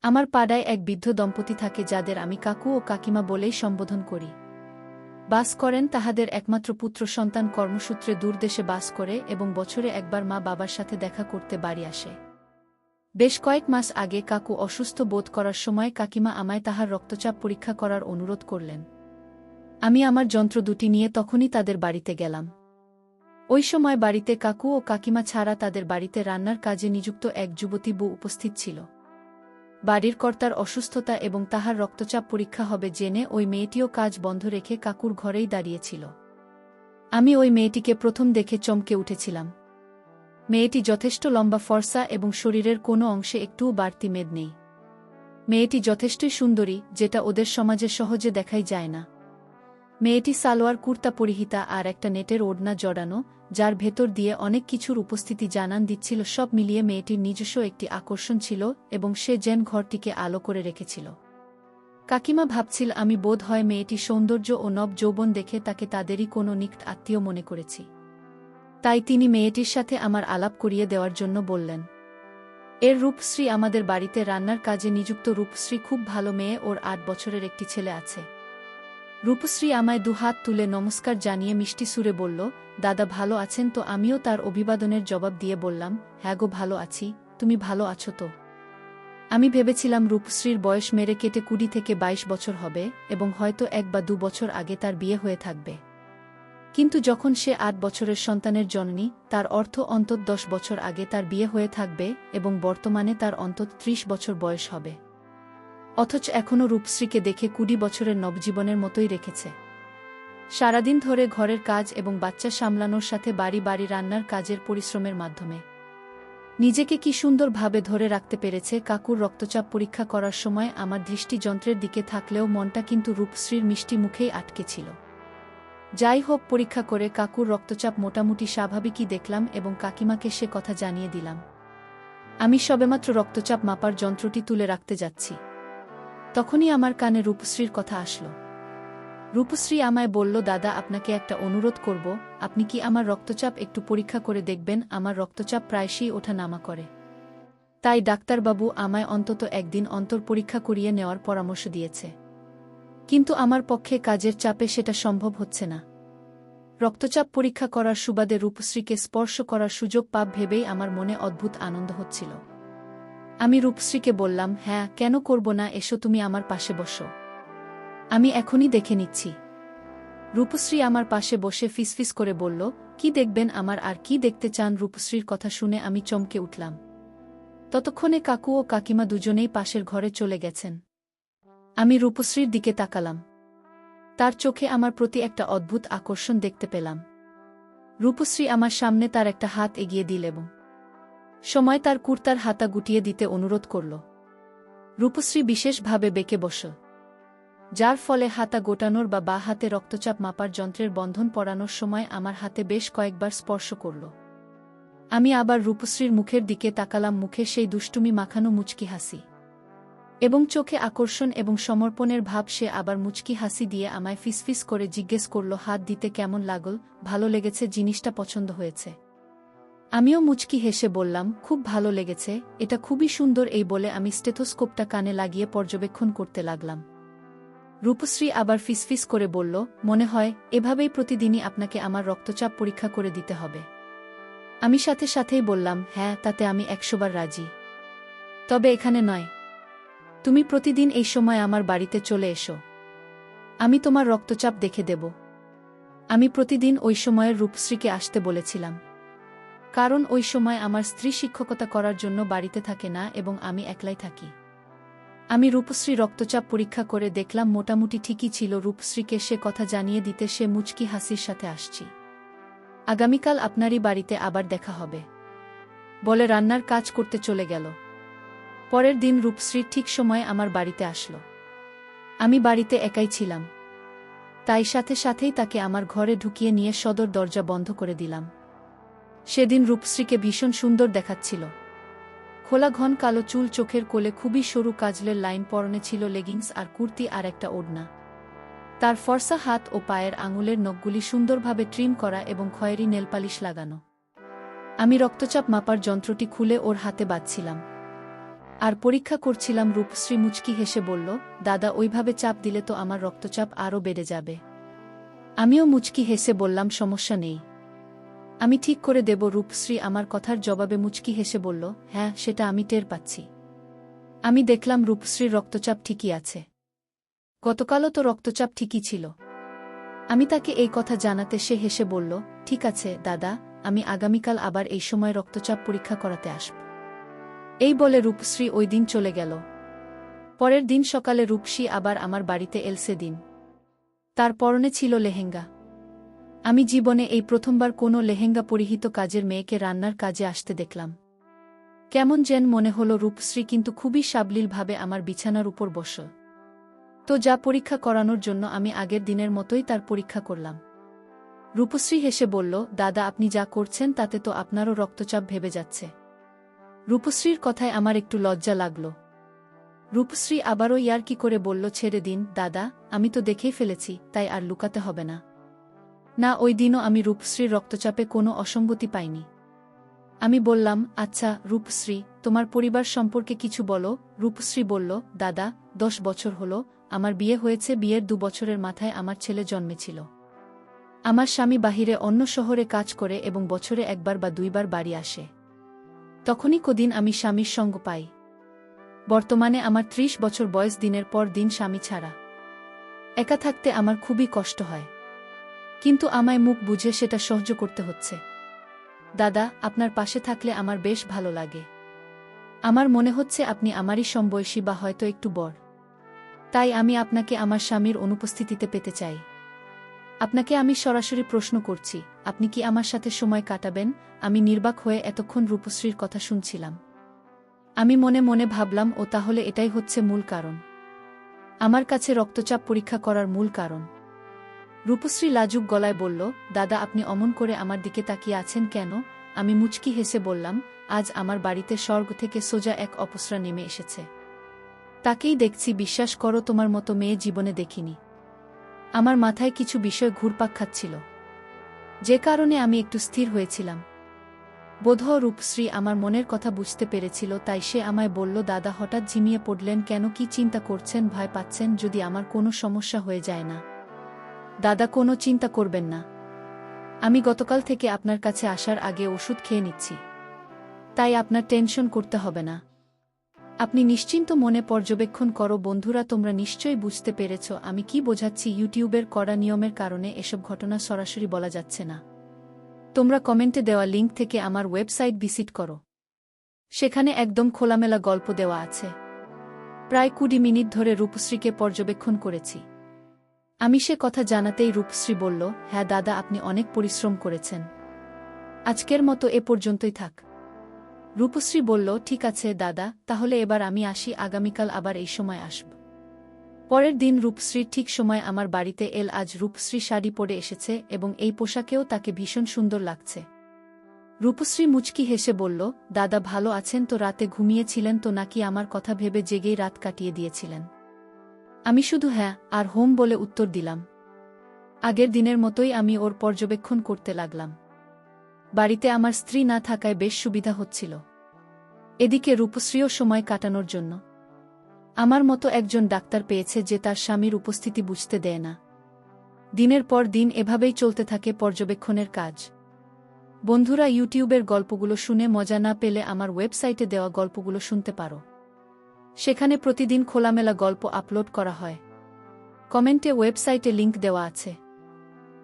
আমার পাড়ায় এক বৃদ্ধ দম্পতি থাকে যাদের আমি কাকু ও কাকিমা বলেই সম্বোধন করি। বাস করেন তাহাদের একমাত্র পুত্র সন্তান কর্মসূত্রে দূরদেশে বাস করে এবং বছরে একবার মা বাবার সাথে দেখা করতে বাড়ি আসে। বেশ কয়েক মাস আগে কাকু অসুস্থ বোধ করার সময় কাকিমা আমায় তাহার রক্তচাপ পরীক্ষা করার অনুরোধ করলেন। আমি আমার যন্ত্র দুটি নিয়ে তখনই তাদের বাড়িতে গেলাম। ওই সময় বাড়িতে কাকু ও কাকিমা ছাড়া তাদের বাড়িতে রান্নার কাজে নিযুক্ত এক যুবতী বউ উপস্থিত ছিল। বাড়ির কর্তার অসুস্থতা এবং তাহার রক্তচাপ পরীক্ষা হবে জেনে ওই মেয়েটিও কাজ বন্ধ রেখে কাকুর ঘরেই দাঁড়িয়েছিল। আমি ওই মেয়েটিকে প্রথম দেখে চমকে উঠেছিলাম। মেয়েটি যথেষ্ট লম্বা ফর্সা এবং শরীরের কোনো অংশে একটুও বাড়তি মেদ নেই। মেয়েটি যথেষ্টই সুন্দরী, যেটা ওদের সমাজে সহজে দেখাই যায় না। মেয়েটি সালোয়ার কুর্তা পরিহিতা আর একটা নেটের ওড়না জড়ানো, যার ভেতর দিয়ে অনেক কিছুর উপস্থিতি জানান দিচ্ছিল। সব মিলিয়ে মেয়েটির নিজস্ব একটি আকর্ষণ ছিল এবং সে যেন ঘরটিকে আলো করে রেখেছিল। কাকিমা ভাবছিল আমি বোধ হয় মেয়েটির সৌন্দর্য ও নব যৌবন দেখে তাকে তাদেরই কোনো নিকট আত্মীয় মনে করেছি। তাই তিনি মেয়েটির সাথে আমার আলাপ করিয়ে দেওয়ার জন্য বললেন। এর রূপশ্রী আমাদের বাড়িতে রান্নার কাজে নিযুক্ত। রূপশ্রী খুব ভালো মেয়ে, ওর 8 বছরের একটি ছেলে আছে। রূপশ্রী আমায় দুহাত তুলে নমস্কার জানিয়ে মিষ্টি সুরে বলল, দাদা ভালো আছেন তো? আমিও তার অভিবাদনের জবাব দিয়ে বললাম, হ্যাঁ গো ভালো আছি, তুমি ভালো আছো তো? আমি ভেবেছিলাম রূপশ্রীর বয়স মেরে কেটে 20 থেকে 22 বছর হবে এবং হয়তো 1 বা 2 বছর আগে তার বিয়ে হয়ে থাকবে। কিন্তু যখন সে 8 বছরের সন্তানের জননী, তার অর্থ অন্তত 10 বছর আগে তার বিয়ে হয়ে থাকবে এবং বর্তমানে তার অন্তত 30 বছর বয়স হবে। অথচ এখনও রূপশ্রীকে দেখে 20 বছরের নবজীবনের মতোই রেখেছে। সারাদিন ধরে ঘরের কাজ এবং বাচ্চা সামলানোর সাথে বাড়ি বাড়ি রান্নার কাজের পরিশ্রমের মাধ্যমে নিজেকে কি সুন্দরভাবে ধরে রাখতে পেরেছে। কাকুর রক্তচাপ পরীক্ষা করার সময় আমার দৃষ্টি যন্ত্রের দিকে থাকলেও মনটা কিন্তু রূপশ্রীর মিষ্টি মুখেই আটকে ছিল। যাই হোক, পরীক্ষা করে কাকুর রক্তচাপ মোটামুটি স্বাভাবিকই দেখলাম এবং কাকিমাকে সে কথা জানিয়ে দিলাম। আমি সবেমাত্র রক্তচাপ মাপার যন্ত্রটি তুলে রাখতে যাচ্ছি, তখনই আমার কানে রূপশ্রীর কথা আসলো। রূপশ্রী আমায় বলল, দাদা আপনাকে একটা অনুরোধ করব, আপনি কি আমার রক্তচাপ একটু পরীক্ষা করে দেখবেন? আমার রক্তচাপ প্রায়শই ওঠা নামা করে, তাই ডাক্তারবাবু আমায় অন্তত একদিন অন্তর পরীক্ষা করিয়ে নেওয়ার পরামর্শ দিয়েছে। কিন্তু আমার পক্ষে কাজের চাপে সেটা সম্ভব হচ্ছে না। রক্তচাপ পরীক্ষা করার সুবাদে রূপশ্রীকে স্পর্শ করার সুযোগ পাব ভেবেই আমার মনে অদ্ভুত আনন্দ হচ্ছিল। আমি রূপশ্রীকে বললাম, হ্যাঁ কেন করব না, এসো তুমি আমার পাশে বসো, আমি এখনই দেখে নিচ্ছি। রূপশ্রী আমার পাশে বসে ফিসফিস করে বলল, কি দেখবেন আমার, আর কি দেখতে চান? রূপশ্রীর কথা শুনে আমি চমকে উঠলাম। ততক্ষণে কাকু ও কাকিমা দুজনেই পাশের ঘরে চলে গেছেন। আমি রূপশ্রীর দিকে তাকালাম। তার চোখে আমার প্রতি একটা অদ্ভুত আকর্ষণ দেখতে পেলাম। রূপশ্রী আমার সামনে তার একটা হাত এগিয়ে দিল এবং সময় তার কুর্তার হাতা গুটিয়ে দিতে অনুরোধ করল। রূপশ্রী বিশেষভাবে বেঁকে বসল, যার ফলে হাতা গোটানোর বা বাঁ হাতে রক্তচাপ মাপার যন্ত্রের বন্ধন পরানোর সময় আমার হাতে বেশ কয়েকবার স্পর্শ করল। আমি আবার রূপশ্রীর মুখের দিকে তাকালাম। মুখে সেই দুষ্টুমি মাখানো মুচকি হাসি এবং চোখে আকর্ষণ এবং সমর্পণের ভাব। সে আবার মুচকি হাসি দিয়ে আমায় ফিসফিস করে জিজ্ঞেস করল, হাত দিতে কেমন লাগল? ভালো লেগেছে? জিনিসটা পছন্দ হয়েছে? আমিও মুচকি হেসে বললাম, খুব ভালো লেগেছে, এটা খুবই সুন্দর। এই বলে আমি স্টেথোস্কোপটা কানে লাগিয়ে পর্যবেক্ষণ করতে লাগলাম। রূপশ্রী আবার ফিসফিস করে বলল, মনে হয় এভাবেই প্রতিদিনই আপনাকে আমার রক্তচাপ পরীক্ষা করে দিতে হবে? আমি সাথে সাথেই বললাম, হ্যাঁ তাতে আমি 100 বার রাজি, তবে এখানে নয়। তুমি প্রতিদিন এই সময় আমার বাড়িতে চলে এসো, আমি তোমার রক্তচাপ দেখে দেব। আমি প্রতিদিন ওই সময়ের রূপশ্রীকে আসতে বলেছিলাম, কারণ ওই সময় আমার স্ত্রী শিক্ষকতা করার জন্য বাড়িতে থাকে না এবং আমি একলাই থাকি। আমি রূপশ্রী রক্তচাপ পরীক্ষা করে দেখলাম মোটামুটি ঠিকই ছিল। রূপশ্রীকে সে কথা জানিয়ে দিতে সে মুচকি হাসির সাথে আসছি। আগামীকাল আপনারই বাড়িতে আবার দেখা হবে বলে রান্নার কাজ করতে চলে গেল। পরের দিন রূপশ্রী ঠিক সময়ে আমার বাড়িতে আসলো। আমি বাড়িতে একাই ছিলাম, তাই সাথে সাথেই তাকে আমার ঘরে ঢুকিয়ে নিয়ে সদর দরজা বন্ধ করে দিলাম। সেদিন রূপশ্রীকে ভীষণ সুন্দর দেখাচ্ছিল। খোলা ঘন কালো চুল, চোখের কোলে খুবই সরু কাজলের লাইন, পরনে ছিল লেগিংস আর কুর্তি আর একটা ওড়না। তার ফর্সা হাত ও পায়ের আঙুলের নখগুলি সুন্দরভাবে ট্রিম করা এবং খয়েরি নেলপালিশ লাগানো। আমি রক্তচাপ মাপার যন্ত্রটি খুলে ওর হাতে বাঁধছিলাম। আর পরীক্ষা করছিলাম। রূপশ্রী মুচকি হেসে বলল, দাদা ওইভাবে চাপ দিলে তো আমার রক্তচাপ আরও বেড়ে যাবে। আমিও মুচকি হেসে বললাম, সমস্যা নেই, আমি ঠিক করে দেব। রূপশ্রী আমার কথার জবাবে মুচকি হেসে বলল, হ্যাঁ, সেটা আমি টের পাচ্ছি। আমি দেখলাম রূপশ্রীর রক্তচাপ ঠিকই আছে। গতকালও তো রক্তচাপ ঠিকই ছিল। আমি তাকে এই কথা জানাতে সে হেসে বলল, ঠিক আছে দাদা, আমি আগামীকাল আবার এই সময় রক্তচাপ পরীক্ষা করাতে আসব। এই বলে রূপশ্রী ওই দিন চলে গেল। পরের দিন সকালে রূপসী আবার আমার বাড়িতে এলসে দিন। তার পরনে ছিল লেহেঙ্গা। আমি জীবনে এই প্রথমবার কোনো লেহেঙ্গা পরিহিত কাজের মেয়েকে রান্নার কাজে আসতে দেখলাম। কেমন যেন মনে হলো রূপশ্রী কিন্তু খুবই সাবলীলভাবে আমার বিছানার উপর বসল। তো যা পরীক্ষা করানোর জন্য আমি আগের দিনের মতোই তার পরীক্ষা করলাম। রূপশ্রী হেসে বলল, দাদা আপনি যা করছেন তাতে তো আপনারও রক্তচাপ ভেবে যাচ্ছে। রূপশ্রীর কথায় আমার একটু লজ্জা লাগল। রূপশ্রী আবারও ইয়ার্কি করে বলল, ছেড়ে দিন দাদা, আমি তো দেখেই ফেলেছি, তাই আর লুকাতে হবে না। না, ওই দিনও আমি রূপশ্রীর রক্তচাপে কোনো অসঙ্গতি পাইনি। আমি বললাম, আচ্ছা রূপশ্রী, তোমার পরিবার সম্পর্কে কিছু বলো। রূপশ্রী বলল, দাদা 10 বছর হলো আমার বিয়ে হয়েছে। বিয়ের 2 বছরের মাথায় আমার ছেলে জন্মেছিল। আমার স্বামী বাহিরে অন্য শহরে কাজ করে এবং বছরে 1বার বা 2বার বাড়ি আসে। তখনই কদিন আমি স্বামীর সঙ্গ পাই। বর্তমানে আমার 30 বছর বয়স। দিনের পর দিন স্বামী ছাড়া একা থাকতে আমার খুবই কষ্ট হয়, কিন্তু আমায় মুখ বুঝে সেটা সহ্য করতে হচ্ছে। দাদা, আপনার পাশে থাকলে আমার বেশ ভালো লাগে। আমার মনে হচ্ছে আপনি আমারই সমবয়সী বা হয়তো একটু বড়। তাই আমি আপনাকে আমার স্বামীর অনুপস্থিতিতে পেতে চাই। আপনাকে আমি সরাসরি প্রশ্ন করছি, আপনি কি আমার সাথে সময় কাটাবেন? আমি নির্বাক হয়ে এতক্ষণ রূপশ্রীর কথা শুনছিলাম। আমি মনে মনে ভাবলাম, ও তাহলে এটাই হচ্ছে মূল কারণ, আমার কাছে রক্তচাপ পরীক্ষা করার মূল কারণ। রূপশ্রী লাজুক গলায় বলল, দাদা আপনি অমন করে আমার দিকে তাকিয়ে আছেন কেন? আমি মুচকি হেসে বললাম, আজ আমার বাড়িতে স্বর্গ থেকে সোজা এক অপসরা নেমে এসেছে। তাকেই দেখছি, বিশ্বাস করো তোমার মতো মেয়ে জীবনে দেখিনি। আমার মাথায় কিছু বিষয় ঘুরপাক খাচ্ছিল, যে কারণে আমি একটু স্থির হয়েছিলাম। বোধহয় রূপশ্রী আমার মনের কথা বুঝতে পেরেছিল, তাই সে আমায় বলল, দাদা হঠাৎ ঝিমিয়ে পড়লেন কেন? কি চিন্তা করছেন? ভয় পাচ্ছেন যদি আমার কোনো সমস্যা হয়ে যায়? না দাদা, কোনো চিন্তা করবেন না। আমি গতকাল থেকে আপনার কাছে আসার আগে ওষুধ খেয়ে নিচ্ছি, তাই আপনার টেনশন করতে হবে না। আপনি নিশ্চিন্ত মনে পর্যবেক্ষণ করো। বন্ধুরা, তোমরা নিশ্চয়ই বুঝতে পেরেছ আমি কি বোঝাচ্ছি। ইউটিউবের কড়া নিয়মের কারণে এসব ঘটনা সরাসরি বলা যাচ্ছে না। তোমরা কমেন্টে দেওয়া লিঙ্ক থেকে আমার ওয়েবসাইট ভিজিট করো, সেখানে একদম খোলামেলা গল্প দেওয়া আছে। প্রায় 20 মিনিট ধরে রূপশ্রীকে পর্যবেক্ষণ করেছি। আমি সে কথা জানাতেই রূপশ্রী বলল, হ্যাঁ দাদা, আপনি অনেক পরিশ্রম করেছেন। আজকের মতো এ পর্যন্তই থাক। রূপশ্রী বলল, ঠিক আছে দাদা, তাহলে এবার আমি আসি, আগামীকাল আবার এই সময় আসব। পরের দিন রূপশ্রীর ঠিক সময় আমার বাড়িতে এল। আজ রূপশ্রী শাড়ি পরে এসেছে এবং এই পোশাকেও তাকে ভীষণ সুন্দর লাগছে। রূপশ্রী মুচকি হেসে বলল, দাদা ভালো আছেন তো? রাতে ঘুমিয়েছিলেন তো নাকি আমার কথা ভেবে জেগেই রাত কাটিয়ে দিয়েছিলেন? আমি শুধু হ্যাঁ আর হোম বলে উত্তর দিলাম। আগের দিনের মতোই আমি ওর পর্যবেক্ষণ করতে লাগলাম। বাড়িতে আমার স্ত্রী না থাকায় বেশ সুবিধা হচ্ছিল। এদিকে রূপশ্রীও সময় কাটানোর জন্য আমার মতো একজন ডাক্তার পেয়েছে যে তার স্বামীর উপস্থিতি বুঝতে দেয় না। দিনের পর দিন এভাবেই চলতে থাকে পর্যবেক্ষণের কাজ। বন্ধুরা, ইউটিউবের গল্পগুলো শুনে মজা না পেলে আমার ওয়েবসাইটে দেওয়া গল্পগুলো শুনতে পারো। সেখানে প্রতিদিন খোলামেলা গল্প আপলোড করা হয়। কমেন্টে ওয়েবসাইটে লিংক দেওয়া আছে।